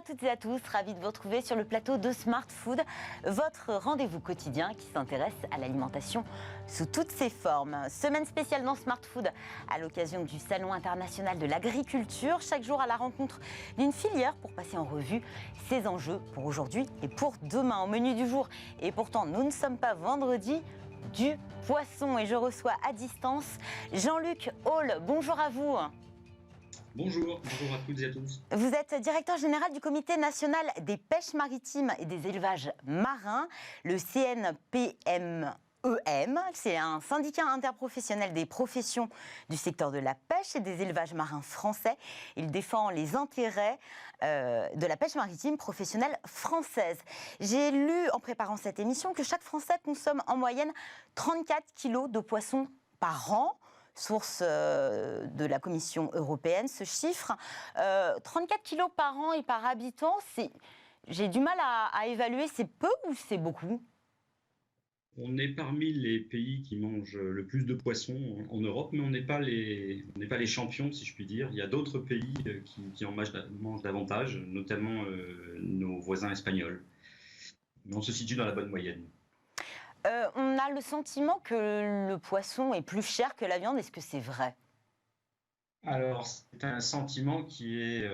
toutes et à tous, ravi de vous retrouver sur le plateau de Smart Food, votre rendez-vous quotidien qui s'intéresse à l'alimentation sous toutes ses formes. Semaine spéciale dans Smart Food à l'occasion du Salon international de l'agriculture, chaque jour à la rencontre d'une filière pour passer en revue ses enjeux pour aujourd'hui et pour demain. Au menu du jour, et pourtant nous ne sommes pas vendredi, du poisson, et je reçois à distance Jean-Luc Hall. Bonjour à vous. Bonjour à toutes et à tous. Vous êtes directeur général du Comité national des pêches maritimes et des élevages marins, le CNPMEM. C'est un syndicat interprofessionnel des professions du secteur de la pêche et des élevages marins français. Il défend les intérêts de la pêche maritime professionnelle française. J'ai lu en préparant cette émission que chaque Français consomme en moyenne 34 kilos de poissons par an. Source de la Commission européenne, ce chiffre. 34 kilos par an et par habitant, j'ai du mal à évaluer, c'est peu ou c'est beaucoup ? On est parmi les pays qui mangent le plus de poissons en Europe, mais on n'est pas les champions, si je puis dire. Il y a d'autres pays qui en mangent davantage, notamment nos voisins espagnols. Mais on se situe dans la bonne moyenne. On a le sentiment que le poisson est plus cher que la viande. Est-ce que c'est vrai ? Alors, c'est un sentiment qui est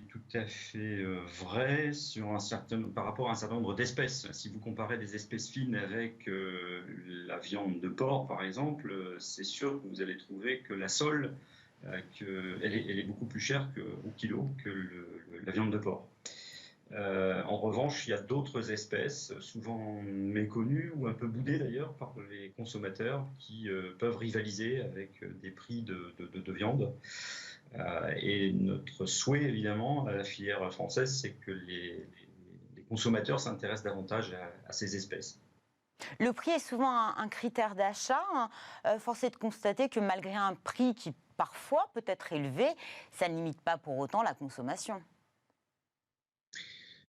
tout à fait vrai par rapport à un certain nombre d'espèces. Si vous comparez des espèces fines avec la viande de porc, par exemple, c'est sûr que vous allez trouver que la sole, elle est beaucoup plus chère au kilo que la viande de porc. En revanche, il y a d'autres espèces, souvent méconnues ou un peu boudées d'ailleurs par les consommateurs, qui peuvent rivaliser avec des prix de viande. Et notre souhait, évidemment, à la filière française, c'est que les consommateurs s'intéressent davantage à ces espèces. Le prix est souvent un critère d'achat. Force est de constater que malgré un prix qui parfois peut être élevé, ça ne limite pas pour autant la consommation.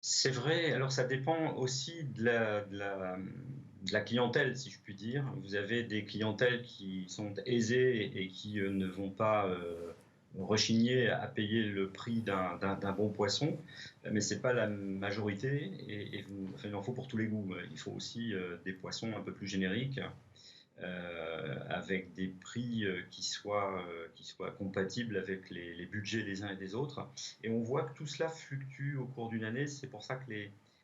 C'est vrai, alors ça dépend aussi de la clientèle, si je puis dire. Vous avez des clientèles qui sont aisées et qui ne vont pas rechigner à payer le prix d'un bon poisson, mais ce n'est pas la majorité, il en faut pour tous les goûts. Il faut aussi des poissons un peu plus génériques, avec des prix qui soient compatibles avec les budgets des uns et des autres. Et on voit que tout cela fluctue au cours d'une année. C'est pour ça que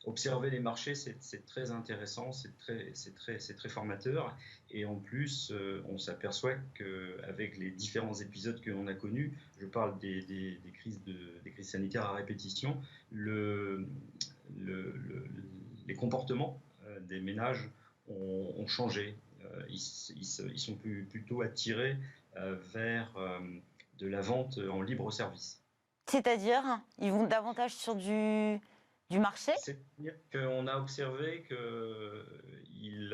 observer les marchés, c'est très intéressant, c'est très formateur. Et en plus, on s'aperçoit qu'avec les différents épisodes que l'on a connus, je parle des crises sanitaires à répétition, les comportements des ménages ont changé. Ils sont plutôt attirés vers de la vente en libre service. C'est-à-dire, ils vont davantage sur du marché ? C'est-à-dire qu'on a observé qu'ils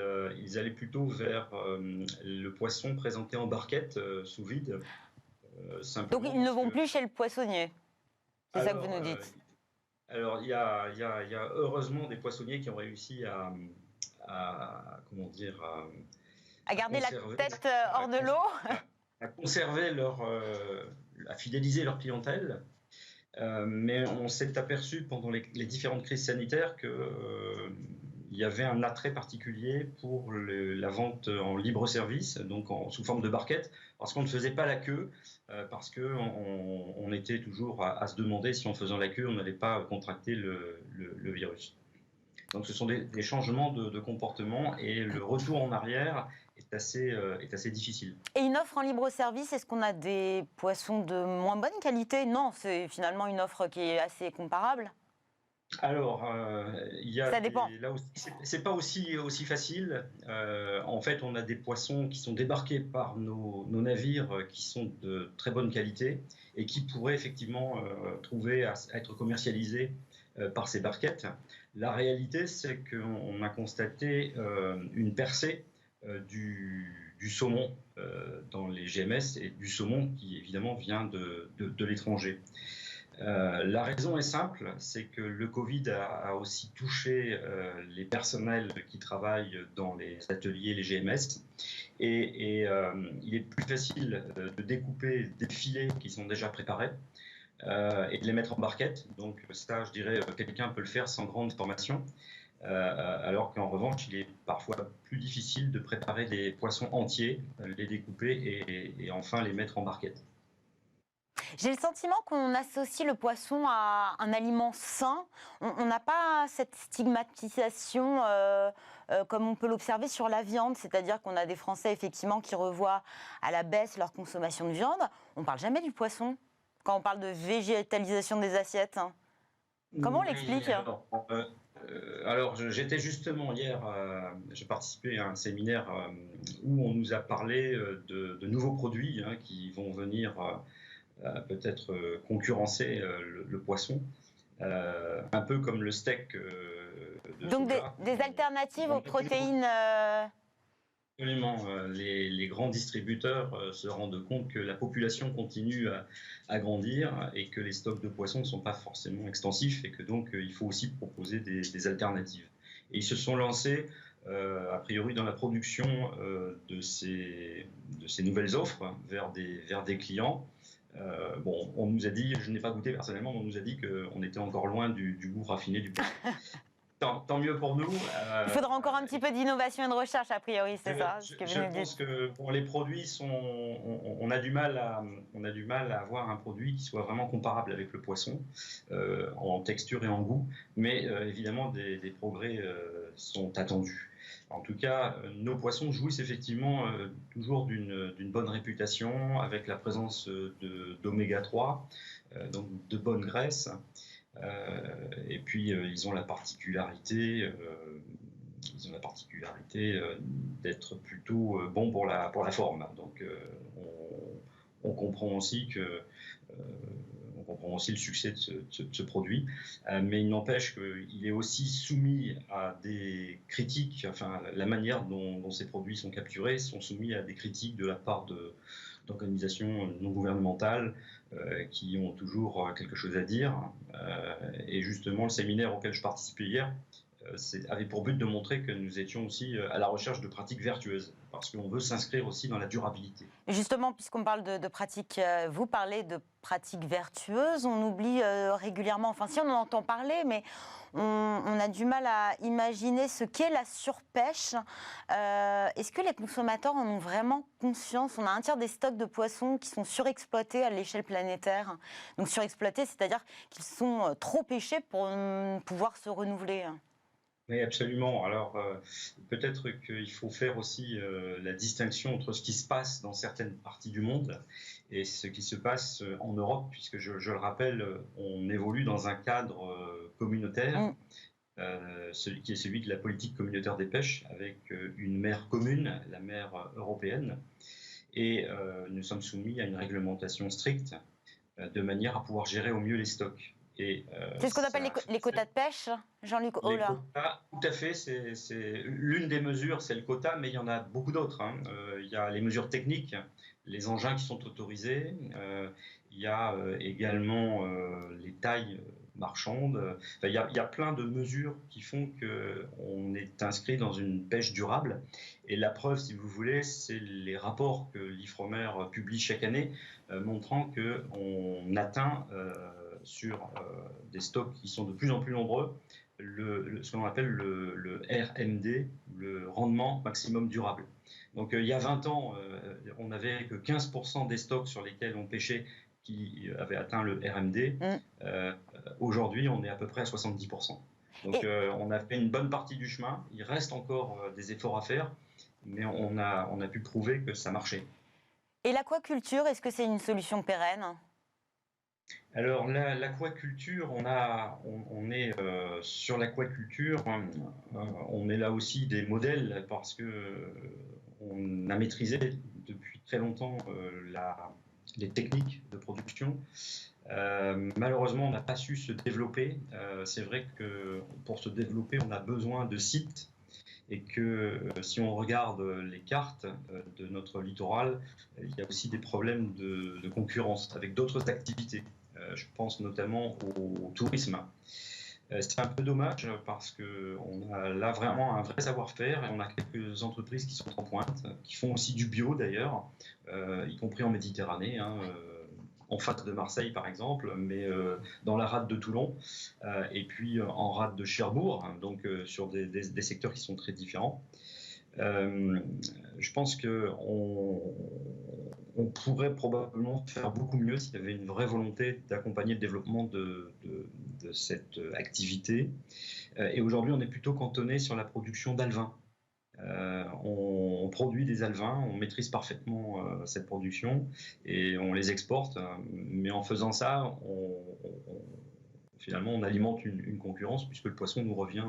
allaient plutôt vers le poisson présenté en barquette sous vide. Donc ils ne vont plus chez le poissonnier. C'est ça que vous nous dites. Alors il y a heureusement des poissonniers qui ont réussi à garder la tête hors de l'eau, à conserver à fidéliser leur clientèle. Mais on s'est aperçu pendant les différentes crises sanitaires qu'il y avait un attrait particulier pour la vente en libre service, donc sous forme de barquette, parce qu'on ne faisait pas la queue, parce qu'on était toujours à se demander si en faisant la queue, on n'allait pas contracter le virus. Donc ce sont des changements de comportement, et le retour en arrière est assez difficile. Et une offre en libre service, est-ce qu'on a des poissons de moins bonne qualité ? Non, c'est finalement une offre qui est assez comparable. Alors, ça dépend. Là aussi, c'est pas aussi facile. En fait, on a des poissons qui sont débarqués par nos navires qui sont de très bonne qualité et qui pourraient effectivement trouver à être commercialisés par ces barquettes. La réalité, c'est qu'on a constaté une percée du saumon dans les GMS, et du saumon qui évidemment vient de l'étranger. La raison est simple, c'est que le Covid a aussi touché les personnels qui travaillent dans les ateliers, les GMS, et il est plus facile de découper des filets qui sont déjà préparés et de les mettre en barquette. Donc ça, je dirais, quelqu'un peut le faire sans grande formation. Alors qu'en revanche, il est parfois plus difficile de préparer des poissons entiers, les découper et enfin les mettre en barquette. J'ai le sentiment qu'on associe le poisson à un aliment sain. On n'a pas cette stigmatisation comme on peut l'observer sur la viande, c'est-à-dire qu'on a des Français effectivement qui revoient à la baisse leur consommation de viande. On ne parle jamais du poisson quand on parle de végétalisation des assiettes. Comment on l'explique? Oui, alors, j'étais justement hier, j'ai participé à un séminaire où on nous a parlé de nouveaux produits qui vont venir peut-être concurrencer le poisson, un peu comme le steak de Donc soja. des alternatives aux protéines. Absolument. Les grands distributeurs se rendent compte que la population continue à grandir et que les stocks de poissons ne sont pas forcément extensifs et que donc il faut aussi proposer des alternatives. Et ils se sont lancés, a priori, dans la production de ces nouvelles offres vers des clients. Bon, on nous a dit, je n'ai pas goûté personnellement, mais on nous a dit qu'on était encore loin du goût raffiné du poisson. Tant mieux pour nous. Il faudra encore un petit peu d'innovation et de recherche, a priori, c'est ça ce que vous nous Je pense dites. que pour les produits, on a du mal à avoir un produit qui soit vraiment comparable avec le poisson, en texture et en goût, mais évidemment, des progrès sont attendus. En tout cas, nos poissons jouissent effectivement toujours d'une bonne réputation, avec la présence d'oméga 3, donc de bonnes graisses. Et puis ils ont la particularité d'être plutôt bons pour la forme. Donc on comprend aussi le succès de ce produit, mais il n'empêche qu'il est aussi soumis à des critiques. Enfin, la manière dont ces produits sont capturés sont soumis à des critiques de la part d'organisations non gouvernementales qui ont toujours quelque chose à dire. Et justement, le séminaire auquel je participais hier avait pour but de montrer que nous étions aussi à la recherche de pratiques vertueuses, parce qu'on veut s'inscrire aussi dans la durabilité. Justement, puisqu'on parle de pratiques, vous parlez de pratiques vertueuses, on oublie régulièrement, enfin si on en entend parler, mais on a du mal à imaginer ce qu'est la surpêche. Est-ce que les consommateurs en ont vraiment conscience? On a un tiers des stocks de poissons qui sont surexploités à l'échelle planétaire. Donc surexploités, c'est-à-dire qu'ils sont trop pêchés pour pouvoir se renouveler. Oui, absolument. Alors, peut-être qu'il faut faire aussi la distinction entre ce qui se passe dans certaines parties du monde et ce qui se passe en Europe, puisque je le rappelle, on évolue dans un cadre communautaire, qui est celui de la politique communautaire des pêches, avec une mer commune, la mer européenne, et nous sommes soumis à une réglementation stricte de manière à pouvoir gérer au mieux les stocks. C'est ce qu'on appelle les quotas de pêche, Jean-Luc Holler. Tout à fait, c'est l'une des mesures, c'est le quota, mais il y en a beaucoup d'autres. Il y a les mesures techniques, les engins qui sont autorisés, il y a également les tailles marchandes. Enfin, il y a plein de mesures qui font qu'on est inscrit dans une pêche durable. Et la preuve, si vous voulez, c'est les rapports que l'Ifremer publie chaque année, montrant qu'on atteint sur des stocks qui sont de plus en plus nombreux, ce qu'on appelle le RMD, le rendement maximum durable. Donc il y a 20 ans, on n'avait que 15% des stocks sur lesquels on pêchait qui avaient atteint le RMD. Aujourd'hui, on est à peu près à 70%. Donc on a fait une bonne partie du chemin. Il reste encore des efforts à faire, mais on a pu prouver que ça marchait. Et l'aquaculture, est-ce que c'est une solution pérenne ? Alors l'aquaculture, on est sur l'aquaculture, on est là aussi des modèles parce que on a maîtrisé depuis très longtemps les techniques de production. Malheureusement, on n'a pas su se développer. C'est vrai que pour se développer, on a besoin de sites et que si on regarde les cartes de notre littoral, il y a aussi des problèmes de concurrence avec d'autres activités. Je pense notamment au tourisme. C'est un peu dommage parce qu'on a là vraiment un vrai savoir-faire et on a quelques entreprises qui sont en pointe, qui font aussi du bio d'ailleurs, y compris en Méditerranée. en face de Marseille par exemple, mais dans la rade de Toulon, et puis en rade de Cherbourg, hein, donc sur des secteurs qui sont très différents. Je pense qu'on pourrait probablement faire beaucoup mieux s'il y avait une vraie volonté d'accompagner le développement de cette activité. Et aujourd'hui, on est plutôt cantonné sur la production d'alevins. On produit des alevins, on maîtrise parfaitement cette production et on les exporte. Mais en faisant ça, finalement, on alimente une concurrence puisque le poisson nous revient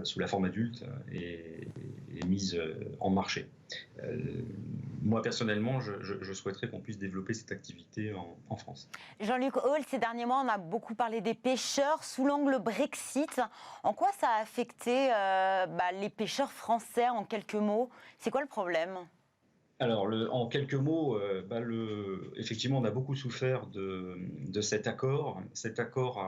sous la forme adulte et mise en marché. Moi, personnellement, je souhaiterais qu'on puisse développer cette activité en France. Jean-Luc Hall, ces derniers mois, on a beaucoup parlé des pêcheurs sous l'angle Brexit. En quoi ça a affecté les pêcheurs français, en quelques mots? C'est quoi le problème? Alors, en quelques mots, effectivement, on a beaucoup souffert de cet accord. Cet accord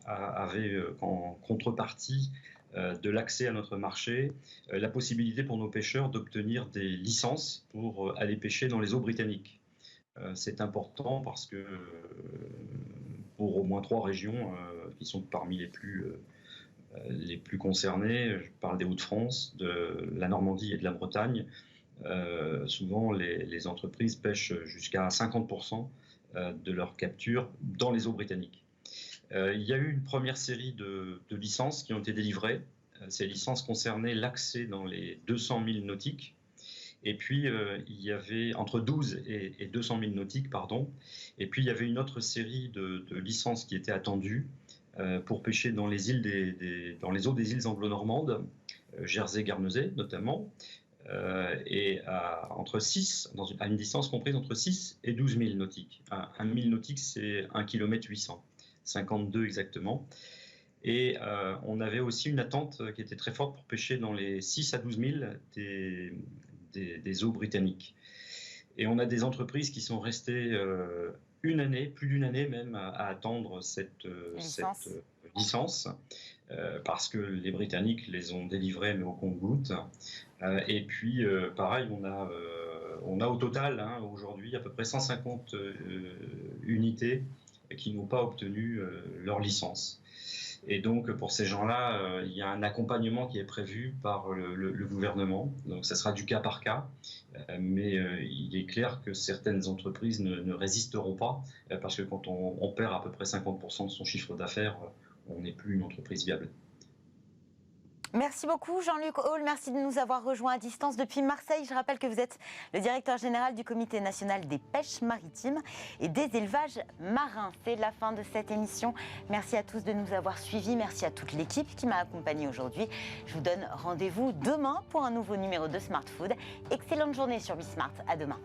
avait en contrepartie de l'accès à notre marché, la possibilité pour nos pêcheurs d'obtenir des licences pour aller pêcher dans les eaux britanniques. C'est important parce que pour au moins 3 régions qui sont parmi les plus concernées, je parle des Hauts-de-France, de la Normandie et de la Bretagne, souvent les entreprises pêchent jusqu'à 50% de leur capture dans les eaux britanniques. Il y a eu une première série de licences qui ont été délivrées. Ces licences concernaient l'accès dans les 200 000 nautiques. Et puis, il y avait entre 12 et 200 000 nautiques, pardon. Et puis, il y avait une autre série de licences qui étaient attendues pour pêcher dans les dans les eaux des îles anglo-normandes, Jersey-Guernesey notamment, et à une distance comprise entre 6 et 12 000 nautiques. 1 000 nautiques, c'est 1 km 800. 52 exactement. Et on avait aussi une attente qui était très forte pour pêcher dans les 6 à 12 000 des eaux britanniques. Et on a des entreprises qui sont restées une année, plus d'une année même, à attendre cette licence, parce que les Britanniques les ont délivrées mais au compte-gouttes. Et puis, pareil, on a au total aujourd'hui à peu près 150 unités qui n'ont pas obtenu leur licence. Et donc, pour ces gens-là, il y a un accompagnement qui est prévu par le gouvernement. Donc, ça sera du cas par cas. Mais il est clair que certaines entreprises ne résisteront pas, parce que quand on perd à peu près 50% de son chiffre d'affaires, on n'est plus une entreprise viable. Merci beaucoup Jean-Luc Hall, merci de nous avoir rejoints à distance depuis Marseille. Je rappelle que vous êtes le directeur général du Comité national des pêches maritimes et des élevages marins. C'est la fin de cette émission. Merci à tous de nous avoir suivis, merci à toute l'équipe qui m'a accompagnée aujourd'hui. Je vous donne rendez-vous demain pour un nouveau numéro de Smart Food. Excellente journée sur Bismart, à demain.